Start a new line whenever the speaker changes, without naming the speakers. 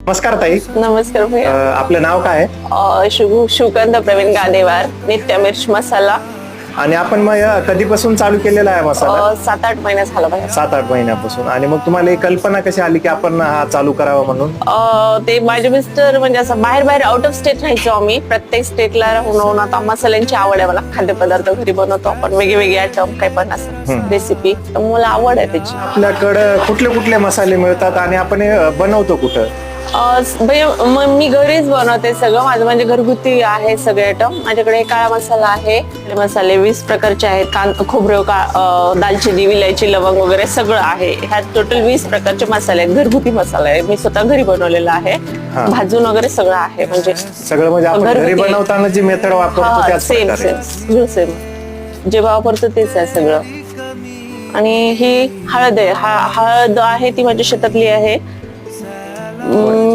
नमस्कार ताई.
नमस्कार भैया.
आपलं नाव काय आहे?
शिवकांत प्रवीण गादेवार, नित्य मिर्च मसाला.
आणि आपण मग कधीपासून चालू केलेला आहे मसाला?
7-8 महिने झाला भैया.
7-8 महिन्यापासून. आणि मग तुम्हाला ही कल्पना कशी आली की आपण हा चालू करावा म्हणून?
ते माझे मिस्टर म्हणजे असं बाहेर आउट ऑफ स्टेट राहायचो आम्ही. प्रत्येक स्टेटला राहून आता मसाल्यांची आवड आहे मला. खाद्यपदार्थ घरी बनवतो आपण, वेगवेगळे आयटम काही पण असं रेसिपी, तर मला आवड आहे त्याची.
आपल्याकडे कुठले कुठले मसाले मिळतात आणि आपण हे बनवतो कुठं?
भैया मी घरीच बनवते सगळं. माझं म्हणजे घरगुती आहे सगळे आयटम. माझ्याकडे काळा मसाला आहे, मसाले 20 प्रकारचे आहेत. खोबरं, दालचिनी, विलायची, लवंग वगैरे सगळं आहे. ह्यात टोटल 20 प्रकारचे मसाले आहेत. घरगुती मसाला आहे, मी स्वतः घरी बनवलेला आहे. भाजून वगैरे सगळं आहे. म्हणजे
सगळं म्हणजे आपण घरी बनवताना जी मेथड वापरतो त्याच
सेम
प्रकारे.
सेम जे वापरतो तेच आहे सगळं. आणि ही हळद आहे, हळद आहे ती माझ्या शेतातली आहे.